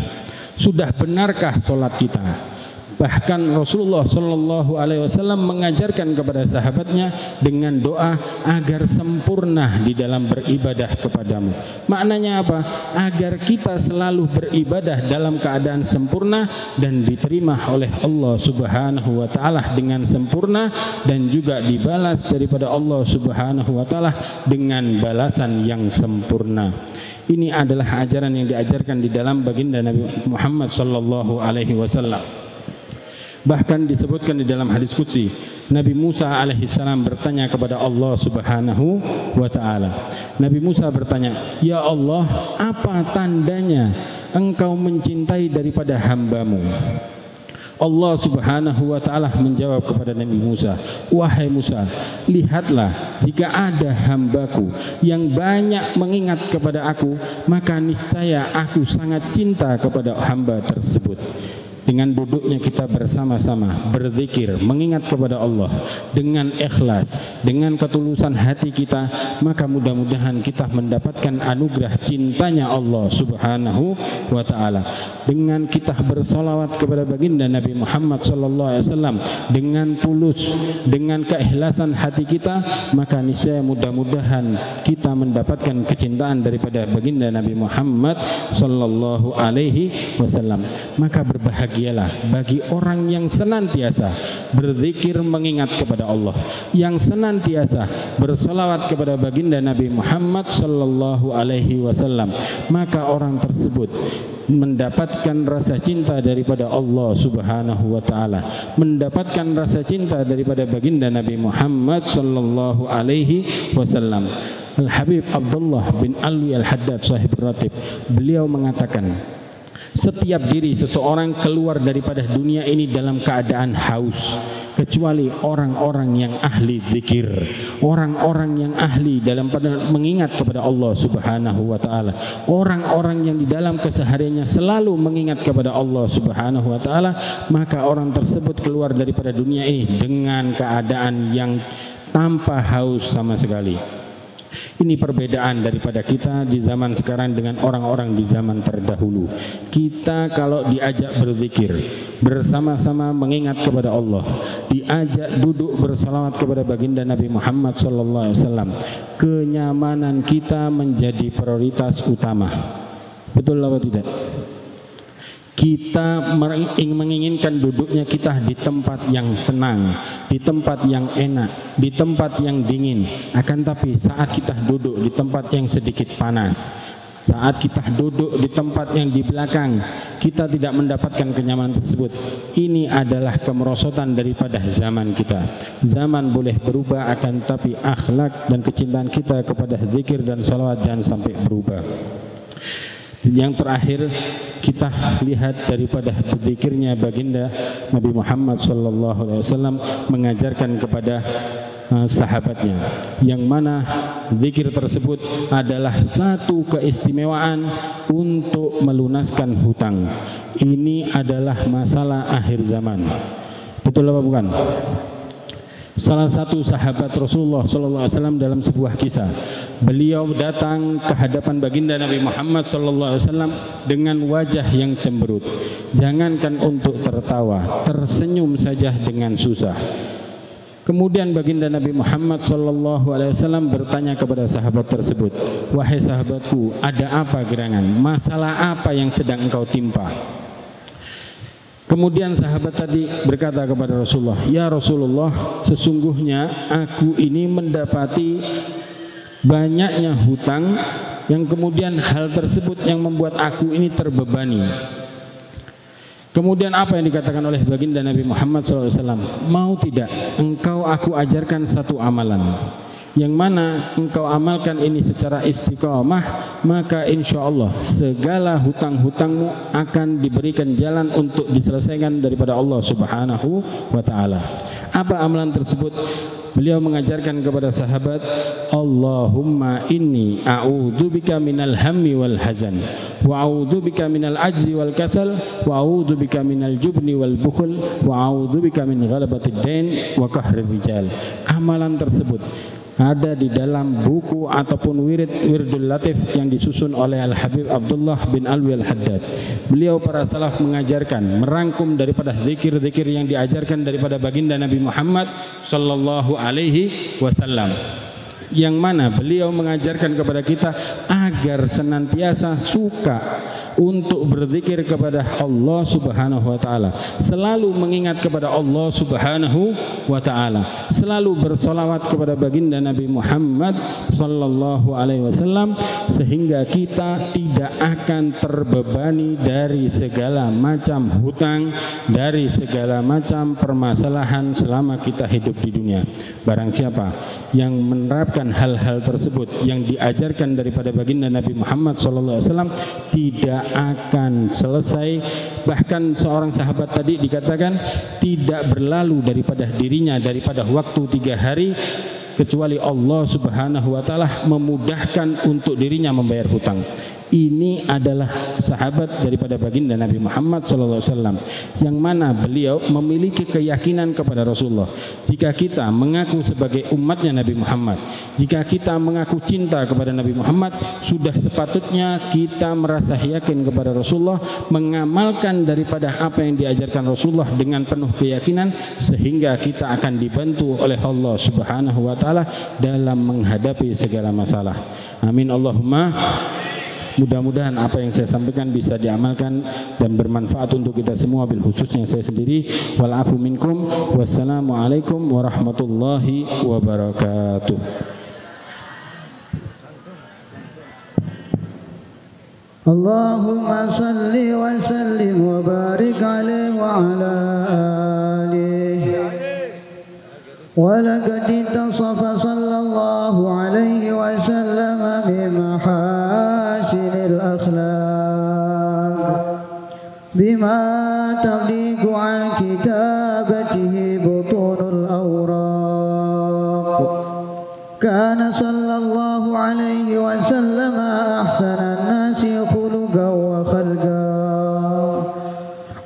Sudah benarkah sholat kita? Bahkan Rasulullah Shallallahu Alaihi Wasallam mengajarkan kepada sahabatnya dengan doa agar sempurna di dalam beribadah kepadamu. Maknanya apa? Agar kita selalu beribadah dalam keadaan sempurna dan diterima oleh Allah Subhanahu wa taala dengan sempurna, dan juga dibalas daripada Allah Subhanahu wa taala dengan balasan yang sempurna. Ini adalah ajaran yang diajarkan di dalam baginda Nabi Muhammad sallallahu alaihi wasallam. Bahkan disebutkan di dalam hadis qudsi, Nabi Musa alaihissalam bertanya kepada Allah Subhanahu wa taala. Nabi Musa bertanya, "Ya Allah, apa tandanya Engkau mencintai daripada hambamu?" Allah Subhanahu wa taala menjawab kepada Nabi Musa, "Wahai Musa, lihatlah, jika ada hambaku yang banyak mengingat kepada aku, maka niscaya aku sangat cinta kepada hamba tersebut." Dengan duduknya kita bersama-sama berzikir, mengingat kepada Allah dengan ikhlas, dengan ketulusan hati kita, maka mudah-mudahan kita mendapatkan anugerah cintanya Allah Subhanahu wa taala. Dengan kita bersolawat kepada baginda Nabi Muhammad sallallahu alaihi wasallam dengan tulus, dengan keikhlasan hati kita, maka niscaya mudah-mudahan kita mendapatkan kecintaan daripada baginda Nabi Muhammad sallallahu alaihi wasallam. Maka berbahagialah bagi orang yang senantiasa berzikir mengingat kepada Allah, yang senantiasa bersolawat kepada baginda Nabi Muhammad sallallahu alaihi wasallam, maka orang tersebut mendapatkan rasa cinta daripada Allah Subhanahu wa taala, mendapatkan rasa cinta daripada baginda Nabi Muhammad sallallahu alaihi wasallam. Al-Habib Abdullah bin Alwi Al-Haddad sahib Ratib, beliau mengatakan, setiap diri seseorang keluar daripada dunia ini dalam keadaan haus, kecuali orang-orang yang ahli zikir, orang-orang yang ahli dalam mengingat kepada Allah Subhanahu wa taala, orang-orang yang di dalam kesehariannya selalu mengingat kepada Allah Subhanahu wa taala, maka orang tersebut keluar daripada dunia ini dengan keadaan yang tanpa haus sama sekali. Ini perbedaan daripada kita di zaman sekarang dengan orang-orang di zaman terdahulu. Kita kalau diajak berzikir, bersama-sama mengingat kepada Allah, diajak duduk bersalawat kepada baginda Nabi Muhammad sallallahu alaihi wasallam, kenyamanan kita menjadi prioritas utama. Betul atau tidak? Kita menginginkan duduknya kita di tempat yang tenang, di tempat yang enak, di tempat yang dingin. Akan tapi saat kita duduk di tempat yang sedikit panas, saat kita duduk di tempat yang di belakang, kita tidak mendapatkan kenyamanan tersebut. Ini adalah kemerosotan daripada zaman kita. Zaman boleh berubah, akan tapi akhlak dan kecintaan kita kepada zikir dan salawat jangan sampai berubah. Yang terakhir kita lihat daripada berzikirnya baginda Nabi Muhammad sallallahu alaihi wasallam mengajarkan kepada sahabatnya, yang mana zikir tersebut adalah satu keistimewaan untuk melunaskan hutang. Ini adalah masalah akhir zaman. Betul apa bukan? Salah satu sahabat Rasulullah SAW dalam sebuah kisah, beliau datang ke hadapan baginda Nabi Muhammad SAW dengan wajah yang cemberut. Jangankan untuk tertawa, tersenyum saja dengan susah. Kemudian baginda Nabi Muhammad SAW bertanya kepada sahabat tersebut, "Wahai sahabatku, ada apa gerangan? Masalah apa yang sedang engkau timpa?" Kemudian sahabat tadi berkata kepada Rasulullah, "Ya Rasulullah, sesungguhnya aku ini mendapati banyaknya hutang yang kemudian hal tersebut yang membuat aku ini terbebani." Kemudian apa yang dikatakan oleh baginda Nabi Muhammad SAW? "Mau tidak engkau aku ajarkan satu amalan, yang mana engkau amalkan ini secara istiqamah, maka insya Allah segala hutang-hutangmu akan diberikan jalan untuk diselesaikan daripada Allah Subhanahu wa ta'ala." Apa amalan tersebut? Beliau mengajarkan kepada sahabat, "Allahumma inni a'udzubika minal hammi wal hazan, wa a'udzubika minal ajzi wal kasal, wa a'udzubika minal jubni wal bukhul, wa a'udzubika min ghalabatid dain wa qahrir rijal." Amalan tersebut ada di dalam buku ataupun Wirdul Latif yang disusun oleh Al-Habib Abdullah bin Alwi Al-Haddad. Beliau para salaf mengajarkan, merangkum daripada zikir-zikir yang diajarkan daripada baginda Nabi Muhammad sallallahu alaihi wasallam, yang mana beliau mengajarkan kepada kita agar senantiasa suka untuk berzikir kepada Allah Subhanahu wa taala, selalu mengingat kepada Allah Subhanahu wa taala, selalu bersolawat kepada baginda Nabi Muhammad sallallahu alaihi wasallam, sehingga kita tidak akan terbebani dari segala macam hutang, dari segala macam permasalahan selama kita hidup di dunia. Barang siapa yang menerapkan hal-hal tersebut yang diajarkan daripada baginda Nabi Muhammad sallallahu alaihi wasallam, tidak akan selesai. Bahkan seorang sahabat tadi dikatakan tidak berlalu daripada dirinya daripada waktu 3 hari kecuali Allah Subhanahu wa taala memudahkan untuk dirinya membayar hutang. Ini adalah sahabat daripada baginda Nabi Muhammad SAW, yang mana beliau memiliki keyakinan kepada Rasulullah. Jika kita mengaku sebagai umatnya Nabi Muhammad, jika kita mengaku cinta kepada Nabi Muhammad, sudah sepatutnya kita merasa yakin kepada Rasulullah, mengamalkan daripada apa yang diajarkan Rasulullah dengan penuh keyakinan, sehingga kita akan dibantu oleh Allah Subhanahu wa taala dalam menghadapi segala masalah. Amin Allahumma. Mudah-mudahan apa yang saya sampaikan bisa diamalkan dan bermanfaat untuk kita semua, bil khususnya saya sendiri. Wal afu minkum. Wassalamualaikum warahmatullahi wabarakatuh. Allahumma salli wa sallim wa barik alaihi wa ala alihi. ولقد اتصف صلى الله عليه وسلم بمحاسن الأخلاق بما تضيق عن كتابته بطون الأوراق. كان صلى الله عليه وسلم أحسن الناس خلقا وخلقا،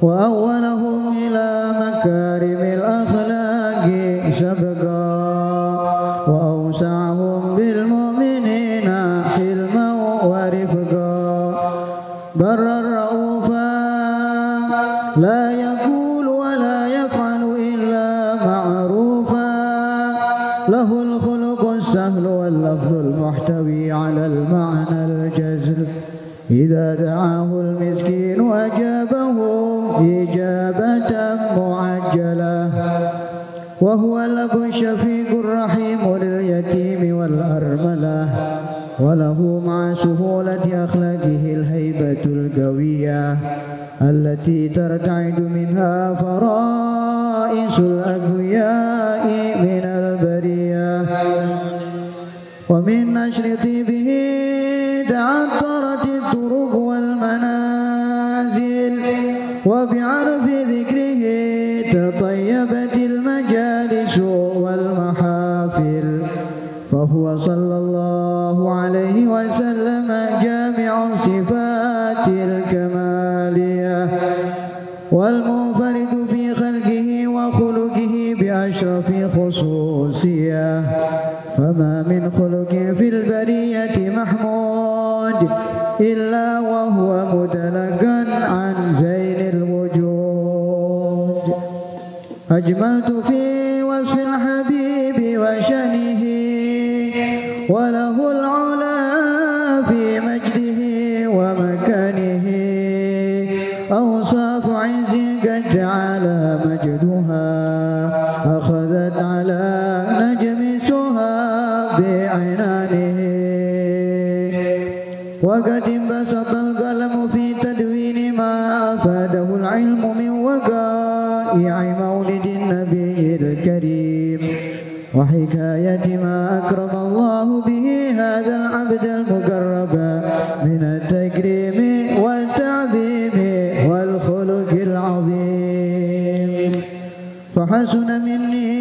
وأولهم إلى مكارم الأخلاق سبقا، وأوسعهم بالمؤمنين حلما ورفقا، برا رؤوفا لا يقول ولا يفعل إلا معروفا، له الخلق السهل واللفظ المحتوي على المعنى الجزل، إذا دعاه المسكين أجابه إجابة معجلة، وهو الأب الشفيق الرحيم لليتيم والأرملة، وله مع سهولة أخلاقه الهيبة القوية التي ترتعد منها فرائس الأقوياء من البرية. ومن نشر طيبه تعطرت الطرق والمنازل، وبعرف ذكره تطيبت المجالس والمحافل، فهو صلى الله عليه وسلم جامع صفات الكمالية، والمنفرد في خلقه وخلقه بأشرف خصوصية، فما من خلق في البرية محمود إلا وهو متلقى عن زين الوجود. أجملت في وصف الحبيب وشأنه، وله العلا في مجده ومكانه، أوصاف عز قد تعالى مجدها، أخذت على نجم سها بعنانه، وقد انبسط القلم في تدوين ما أفاده العلم من وقائع مولد النبي الكريم، وحكاية ما أكرم الله به هذا العبد المقرب من التكريم والتعظيم والخلق العظيم. فحسن مني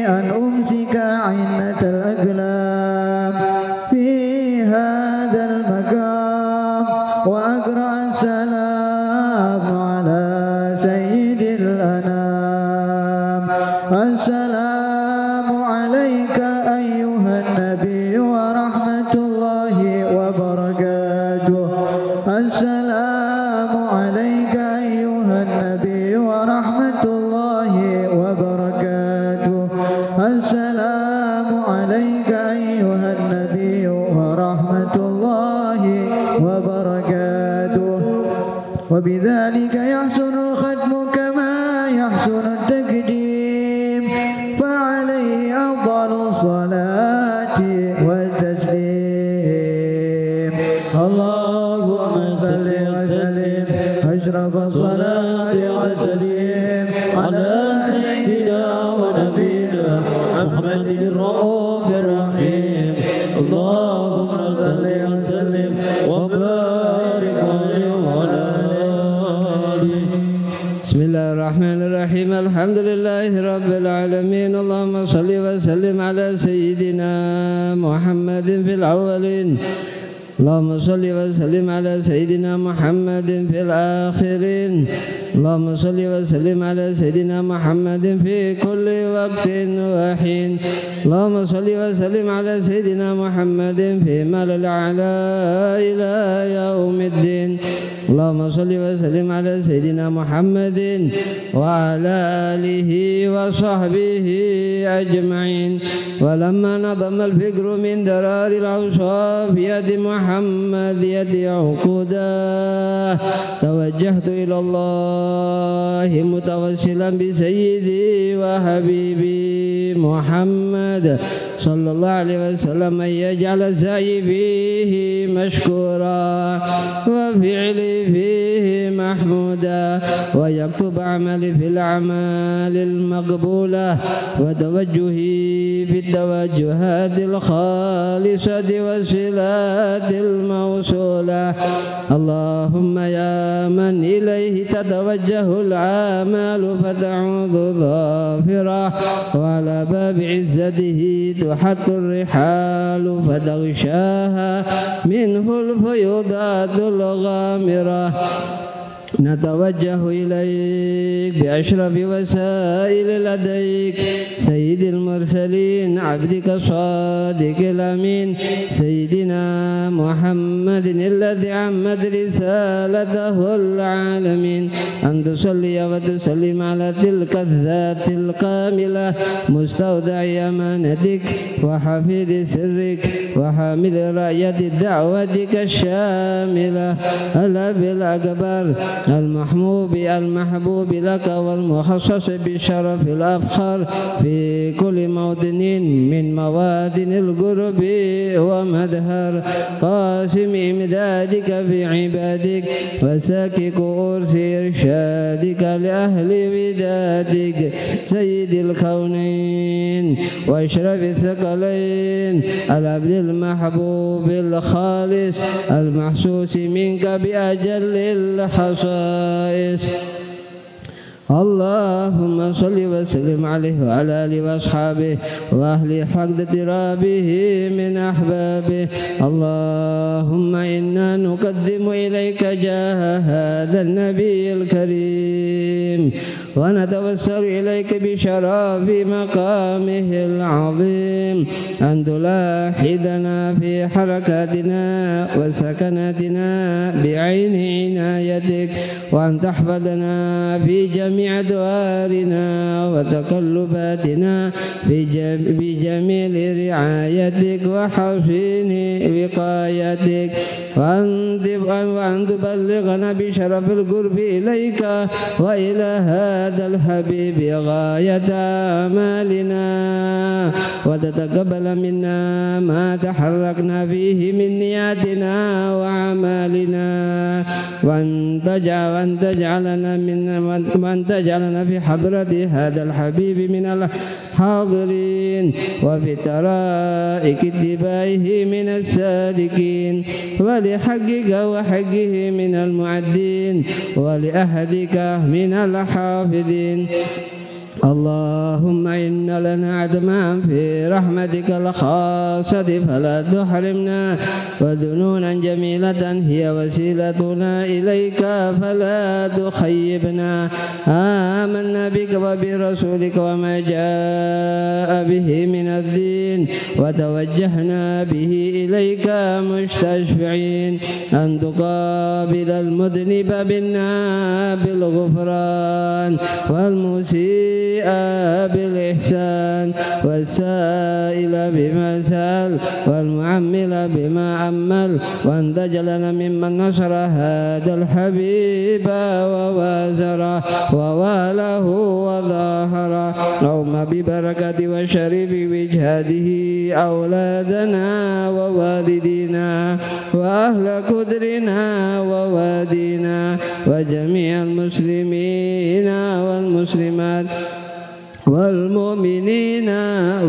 أن أمسك عنة الأقلام في هذا المقام، وأقرأ السلام على سيد الأنام. السلام عليك أيها السلام عليك أيها النبي ورحمة الله وبركاته. وبذلك يحسن الختم كما يحسن التقديم، فعليه أفضل الصلاة والتسليم. اللهم صل وسلم أشرف الصلاة والتسليم على سيدنا ونبينا محمد الرؤوف الرحيم. اللهم صل وسلم وبارك عليه وعلى آله. بسم الله الرحمن الرحيم. الحمد لله رب العالمين. اللهم صل وسلم على سيدنا محمد في الأولين. اللهم صل وسلم على سيدنا محمد في الآخرين. اللهم صل وسلم على سيدنا محمد في كل وقت وحين. اللهم صل وسلم على سيدنا محمد في ملأ الأعلى إلى يوم الدين. اللهم صل وسلم على سيدنا محمد وعلى آله وصحبه أجمعين. ولما نظم الفكر من درار الأوصاف يد محمد يد عقودا، توجهت إلى الله متوسلا بسيدي وحبيبي محمد صلى الله عليه وسلم أن يجعل سعي فيه مشكورا وفعلي فيه محمودا، ويكتب عملي في الأعمال المقبولة، وتوجهي في التوجهات الخالصة والصلات الموصولة. اللهم يا من إليه تتوجه الآمال فتعوذ ظافرة، وعلى باب عزته تحط الرحال فتغشاها منه الفيوضات الغامرة. نتوجه إليك بأشرف وسائل لديك سيد المرسلين عبدك الصادق الأمين سيدنا محمد الذي عمت رسالته العالمين، أن تصلي وتسلم على تلك الذات الكاملة مستودع أمانتك وحفيظ سرك وحامل راية دعوتك الشاملة الأب الأكبر المحبوب لك والمخصص بالشرف الأفخر في كل موطن من موادن القرب ومدهر، قاسم إمدادك في عبادك وساكك أرس إرشادك لأهل ودادك سيد الكونين وأشرف الثقلين العبد المحبوب الخالص المحسوس منك بأجل الخصائص. اللهم صل وسلم عليه وعلى آله وأصحابه وأهل حقد رابه من أحبابه. اللهم إنا نقدم إليك جاه هذا النبي الكريم، ونتوسل إليك بشرف مقامه العظيم أن تلاحظنا في حركاتنا وسكناتنا بعين عنايتك، وأن تحفظنا في جميع أدوارنا وتقلباتنا بجميل رعايتك وحسين وقايتك، وأن تبلغنا بشرف القرب إليك وإلى هذا الحبيب غاية آمالنا، وتتقبل منا ما تحركنا فيه من نياتنا وأعمالنا، وأن تجعلنا في حضرة هذا الحبيب من الحاضرين، وفي ترائك اتباعه من السالكين، ولحقك وحقه من المعدين، ولأهدك من الحافظين. اللهم إن لنا عدما في رحمتك الخاصة فلا تحرمنا، وذنونا جميلة هي وسيلتنا إليك فلا تخيبنا. آمنا بك وبرسولك وما جاء به من الدين، وتوجهنا به إليك مستشفعين أن تقابل المذنب منا بالغفران والمسيء بالإحسان والسائل بما سأل والمعمل بما أمل وأن تجعلنا ممن نصر هذا الحبيب ووازره وواله وظاهره اللهم ببركة وشريف وجهاده أولادنا ووالدينا وأهل قدرنا ووادينا وجميع المسلمين والمسلمات والمؤمنين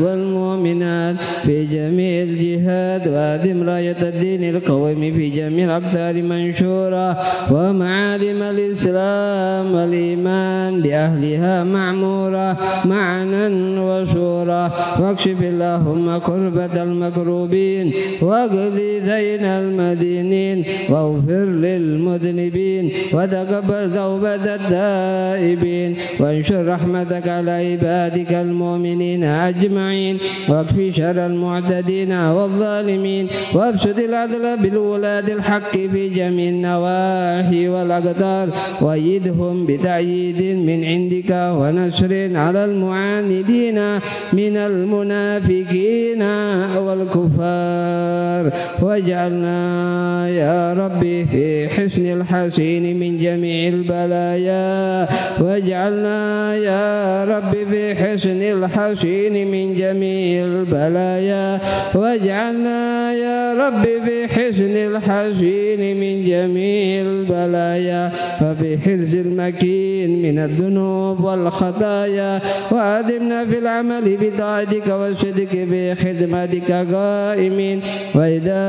والمؤمنات في جميع الجهاد وأدم راية الدين القويم في جميع الأقطار منشورة ومعالم الإسلام والإيمان بأهلها معمورة معنا وشورة واكشف اللهم كربة المكروبين واقضي دين المدينين واغفر للمذنبين وتقبل توبة التائبين وانشر رحمتك على عبادك المؤمنين أجمعين واكفي شر المعتدين والظالمين وابسط العدل بالولاد الحق في جميع النواحي والأقطار وأيدهم بتأييد من عندك ونصر على المعاندين من المنافقين والكفار واجعلنا يا ربي في حسن الحسين من جميع البلايا واجعلنا يا ربي في حسن الحسين من جميع البلايا واجعلنا يا ربي في حسن الحسين من جميع البلايا وفي حرز المكين من الذنوب والخطايا وأدمنا في العمل بطاعتك والصدق في خدمتك قائمين وإذا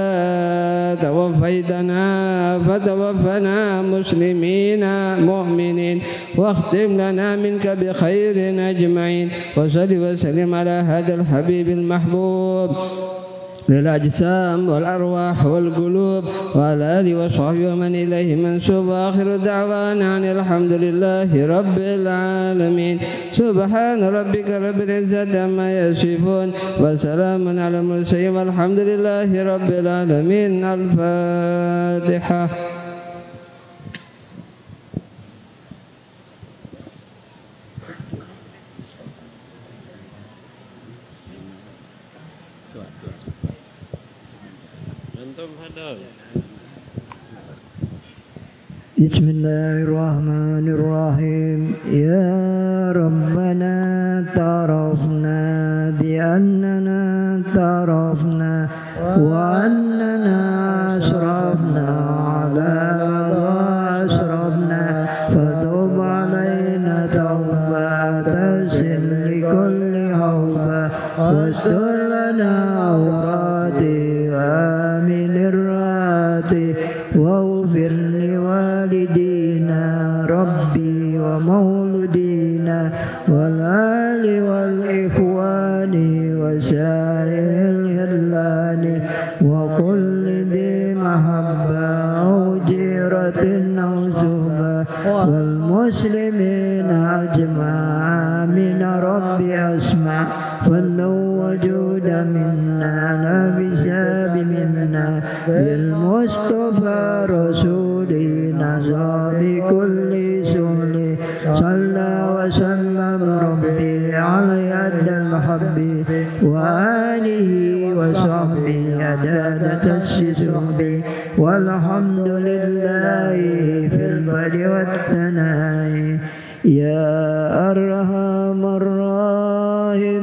توفيتنا فتوفنا مسلمين مؤمنين واختم لنا منك بخير أجمعين وصل وسلم على هذا الحبيب المحبوب للأجسام والأرواح والقلوب وعلى آله وصحبه ومن إليه منسوب وآخر دعوانا عن الحمد لله رب العالمين سبحان ربك رب العزة عما يصفون وسلام على المرسلين والحمد لله رب العالمين. الفاتحة. Bismillahirrahmanirrahim. Ya Rabbana tarafna bi'annana tarafna wa annana asrafna ala asrafna fatub alayna tawbatan li kulli hawba wastur lana awrati wa min irrati واغفر لوالدينا ربي ومولدينا والآل والإخوان وسائر الهلان وكل ذي محبة أو جيرة أو زهبة والمسلمين أجمع من ربي أسمع ولو وجود منا لا بساب منا بالمصطفى رسولنا بكل سهل صلى وسلم ربي على يد المحب وآله وصحبه عدد السحب والحمد لله في البر والثناء يا أرحم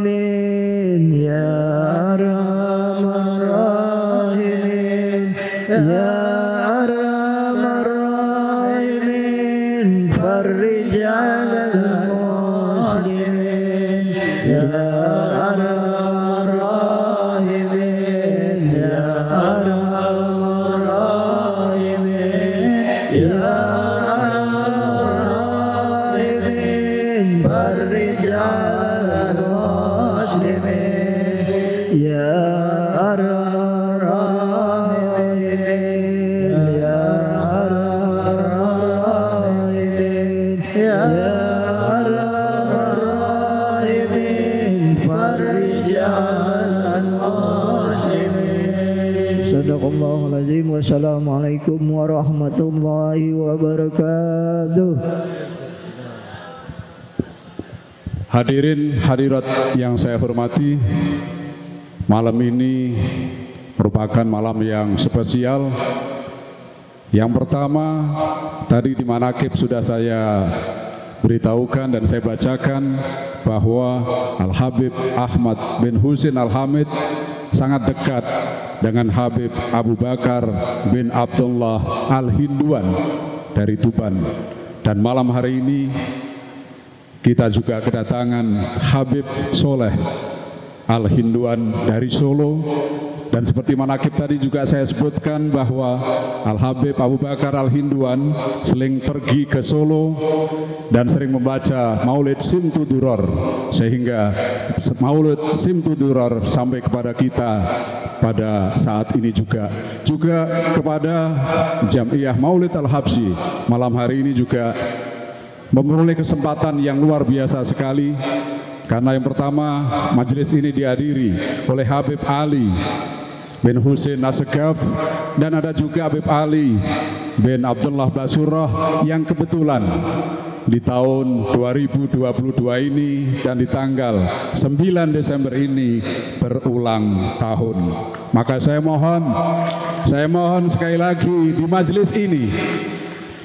الراحمين يا أرحم الراحمين يا أرحم الراحمين فرج على المسلمين يا أرحم الراحمين يا أرحم الراحمين يا فرج على المسلمين يا أرحم الراحمين يا أرحم الراحمين يا أرحم الراحمين فرج على المسلمين. Sadaqallahul azim. Wassalamualaikum warahmatullahi wabarakatuh. Hadirin hadirat yang saya hormati, malam ini merupakan malam yang spesial. Yang pertama, tadi di manaqib sudah saya beritahukan dan saya bacakan bahwa Al-Habib Ahmad bin Husin Al-Hamid sangat dekat dengan Habib Abu Bakar bin Abdullah Al-Hinduan dari Tuban. Dan malam hari ini kita juga kedatangan Habib Soleh Al-Hinduan dari Solo. Dan seperti manaqib tadi juga saya sebutkan bahwa Al-Habib Abu Bakar Al-Hinduan sering pergi ke Solo dan sering membaca Maulid Simtuduror, sehingga Maulid Simtuduror sampai kepada kita pada saat ini juga kepada Jamiah Maulid Al-Habsyi malam hari ini juga memperoleh kesempatan yang luar biasa sekali, karena yang pertama majelis ini dihadiri oleh Habib Ali bin Husin Assegaf, dan ada juga Habib Ali bin Abdullah Basurah yang kebetulan di tahun 2022 ini dan di tanggal 9 Desember ini berulang tahun. Maka saya mohon sekali lagi di majelis ini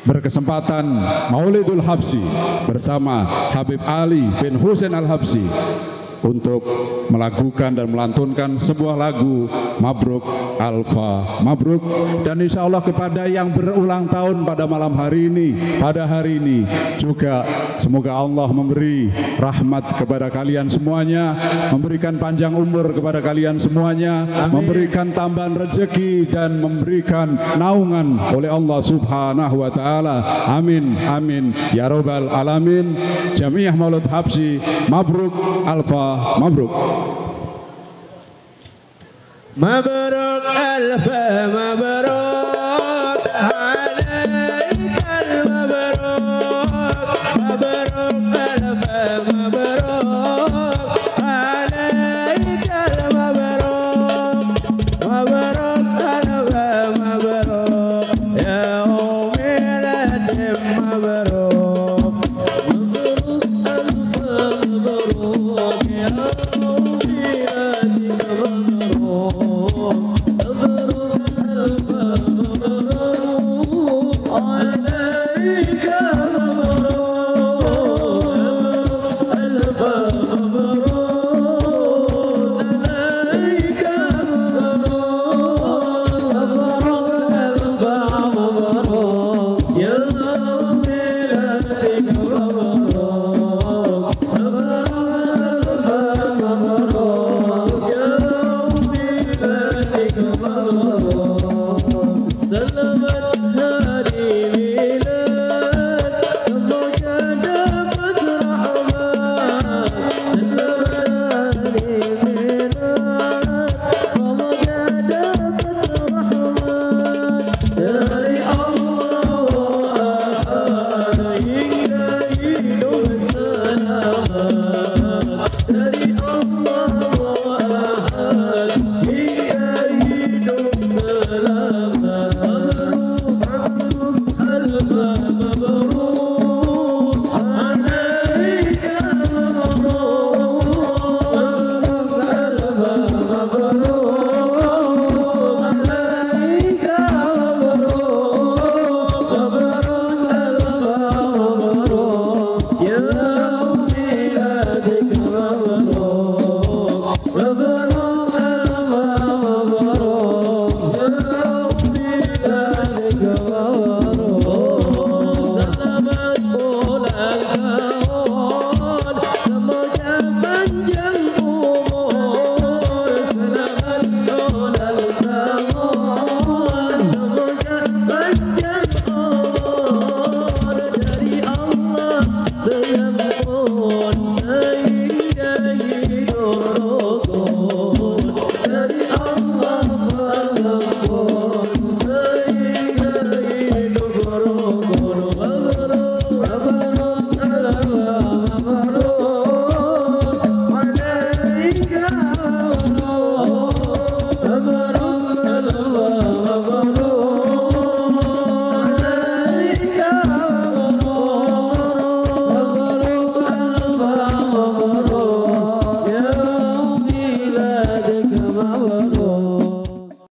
berkesempatan Maulidul Habsyi bersama Habib Ali bin Husin Al-Habsyi untuk melakukan dan melantunkan sebuah lagu Mabruk Alfa Mabruk, dan insya Allah kepada yang berulang tahun pada malam hari ini, pada hari ini juga semoga Allah memberi rahmat kepada kalian semuanya, memberikan panjang umur kepada kalian semuanya. Amin. Memberikan tambahan rezeki dan memberikan naungan oleh Allah Subhanahu wa taala. Amin amin ya rabbal alamin. Jamiah Maulid Habsyi Mabruk Alfa Mabruk. Mabruk Alfa Mabruk.